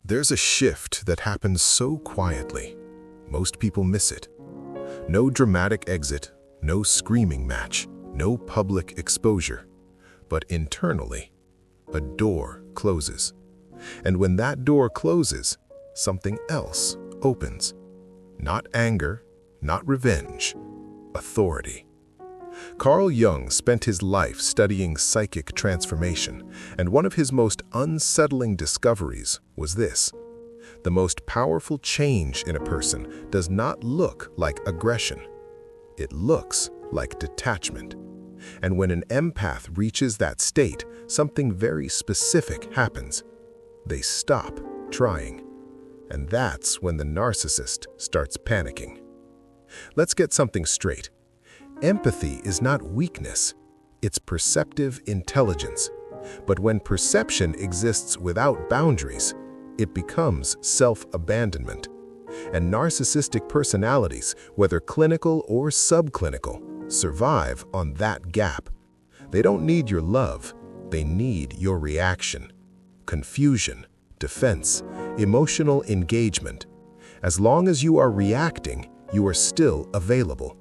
There's a shift that happens so quietly. Most people miss it. No dramatic exit, no screaming match, no public exposure. But internally, a door closes. And when that door closes, something else opens. Not anger, not revenge, authority. Carl Jung spent his life studying psychic transformation, and one of his most unsettling discoveries was this. The most powerful change in a person does not look like aggression. It looks like detachment. And when an empath reaches that state, something very specific happens. They stop trying. And that's when the narcissist starts panicking. Let's get something straight. Empathy is not weakness, it's perceptive intelligence. But when perception exists without boundaries, it becomes self-abandonment. And narcissistic personalities, whether clinical or subclinical, survive on that gap. They don't need your love, they need your reaction. Confusion, defense, emotional engagement. As long as you are reacting, you are still available.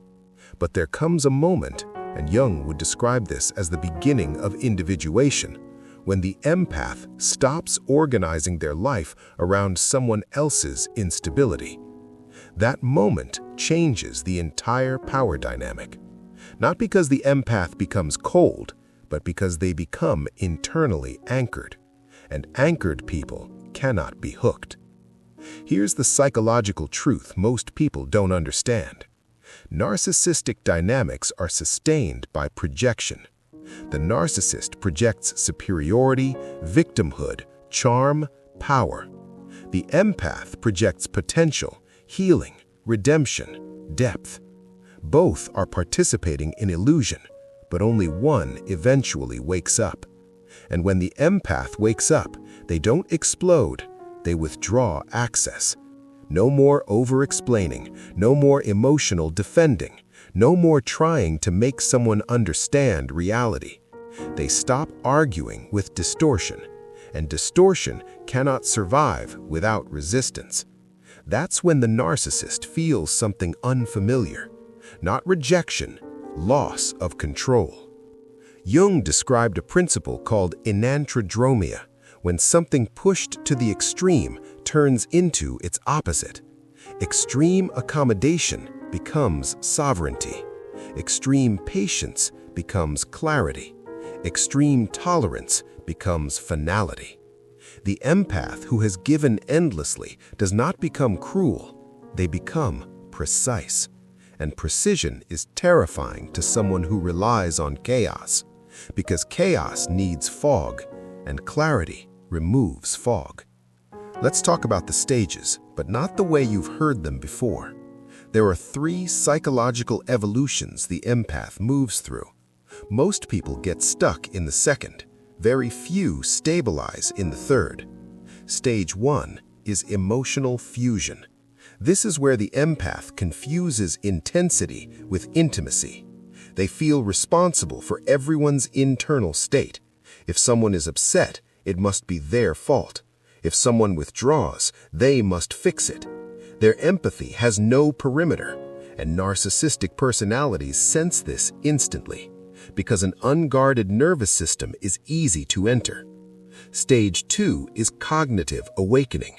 But there comes a moment, and Jung would describe this as the beginning of individuation, when the empath stops organizing their life around someone else's instability. That moment changes the entire power dynamic. Not because the empath becomes cold, but because they become internally anchored. And anchored people cannot be hooked. Here's the psychological truth most people don't understand. Narcissistic dynamics are sustained by projection. The narcissist projects superiority, victimhood, charm, power. The empath projects potential, healing, redemption, depth. Both are participating in illusion, but only one eventually wakes up. And when the empath wakes up, they don't explode, they withdraw access. No more over-explaining, no more emotional defending, no more trying to make someone understand reality. They stop arguing with distortion, and distortion cannot survive without resistance. That's when the narcissist feels something unfamiliar, not rejection, loss of control. Jung described a principle called enantiodromia, when something pushed to the extreme turns into its opposite. Extreme accommodation becomes sovereignty. Extreme patience becomes clarity. Extreme tolerance becomes finality. The empath who has given endlessly does not become cruel, they become precise. And precision is terrifying to someone who relies on chaos, because chaos needs fog, and clarity removes fog. Let's talk about the stages, but not the way you've heard them before. There are 3 psychological evolutions the empath moves through. Most people get stuck in the second. Very few stabilize in the third. Stage 1 is emotional fusion. This is where the empath confuses intensity with intimacy. They feel responsible for everyone's internal state. If someone is upset, it must be their fault. If someone withdraws, they must fix it. Their empathy has no perimeter, and narcissistic personalities sense this instantly, because an unguarded nervous system is easy to enter. Stage 2 is cognitive awakening.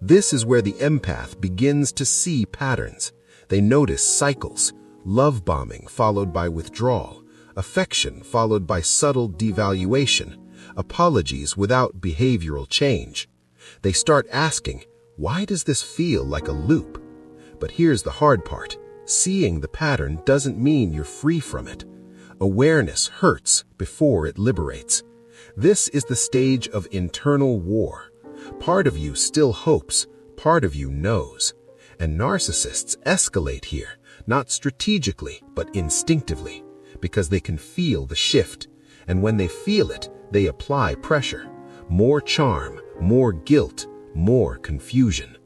This is where the empath begins to see patterns. They notice cycles, love bombing followed by withdrawal, affection followed by subtle devaluation, apologies without behavioral change. They start asking, why does this feel like a loop? But here's the hard part. Seeing the pattern doesn't mean you're free from it. Awareness hurts before it liberates. This is the stage of internal war. Part of you still hopes, part of you knows. And narcissists escalate here, not strategically, but instinctively, because they can feel the shift. And when they feel it, they apply pressure. More charm, more guilt, more confusion.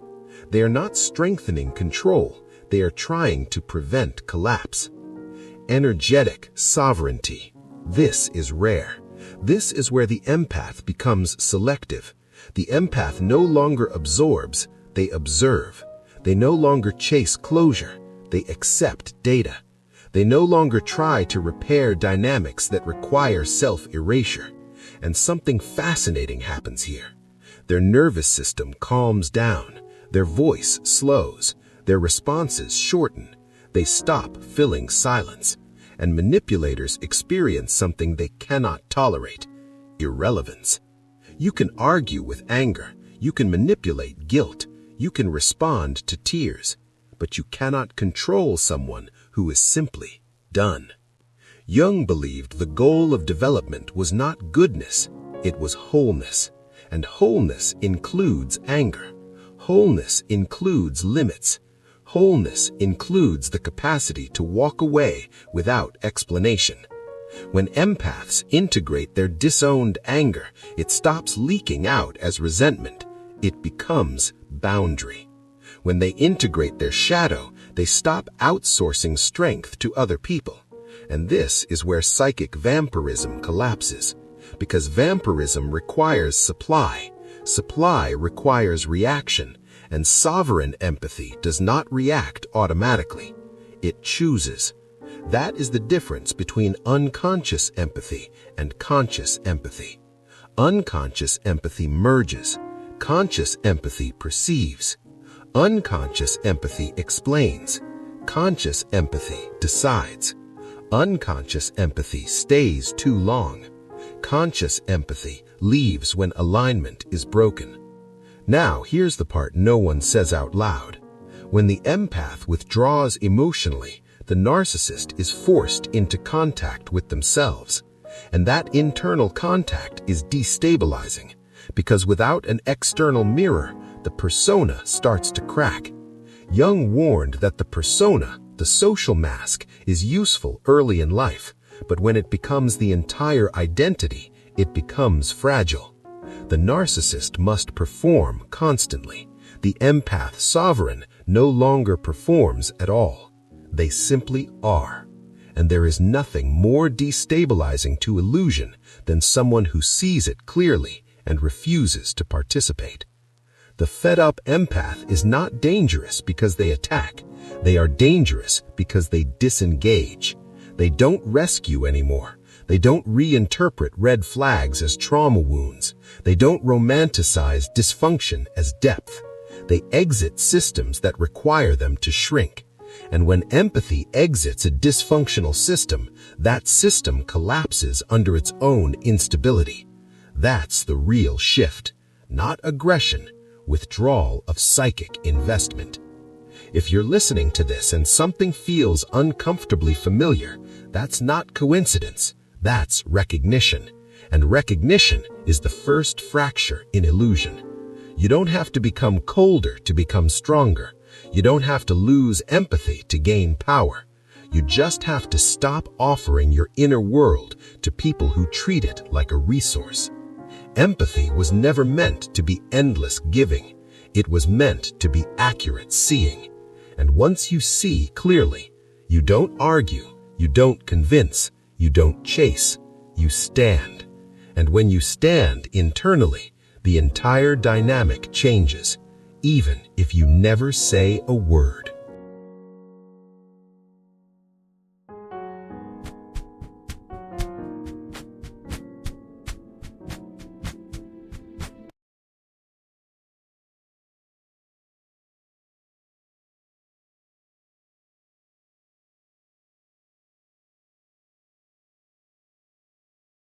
They are not strengthening control, they are trying to prevent collapse. Energetic sovereignty. This is rare. This is where the empath becomes selective. The empath no longer absorbs, they observe. They no longer chase closure, they accept data. They no longer try to repair dynamics that require self-erasure. And something fascinating happens here. Their nervous system calms down, their voice slows, their responses shorten. They stop filling silence, and manipulators experience something they cannot tolerate: irrelevance. You can argue with anger, you can manipulate guilt, you can respond to tears, but you cannot control someone who is simply done. Jung believed the goal of development was not goodness, it was wholeness. And wholeness includes anger. Wholeness includes limits. Wholeness includes the capacity to walk away without explanation. When empaths integrate their disowned anger, it stops leaking out as resentment. It becomes boundary. When they integrate their shadow, they stop outsourcing strength to other people. And this is where psychic vampirism collapses. Because vampirism requires supply, supply requires reaction, and sovereign empathy does not react automatically. It chooses. That is the difference between unconscious empathy and conscious empathy. Unconscious empathy merges. Conscious empathy perceives. Unconscious empathy explains. Conscious empathy decides. Unconscious empathy stays too long. Conscious empathy leaves when alignment is broken. Now, here's the part no one says out loud. When the empath withdraws emotionally, the narcissist is forced into contact with themselves. And that internal contact is destabilizing, because without an external mirror, the persona starts to crack. Jung warned that the persona, the social mask, is useful early in life, but when it becomes the entire identity, it becomes fragile. The narcissist must perform constantly. The empath sovereign no longer performs at all. They simply are. And there is nothing more destabilizing to illusion than someone who sees it clearly and refuses to participate. The fed-up empath is not dangerous because they attack. They are dangerous because they disengage. They don't rescue anymore. They don't reinterpret red flags as trauma wounds. They don't romanticize dysfunction as depth. They exit systems that require them to shrink. And when empathy exits a dysfunctional system, that system collapses under its own instability. That's the real shift, not aggression, withdrawal of psychic investment. If you're listening to this and something feels uncomfortably familiar, that's not coincidence, that's recognition. And recognition is the first fracture in illusion. You don't have to become colder to become stronger. You don't have to lose empathy to gain power. You just have to stop offering your inner world to people who treat it like a resource. Empathy was never meant to be endless giving. It was meant to be accurate seeing. And once you see clearly, you don't argue, you don't convince, you don't chase, you stand. And when you stand internally, the entire dynamic changes, even if you never say a word.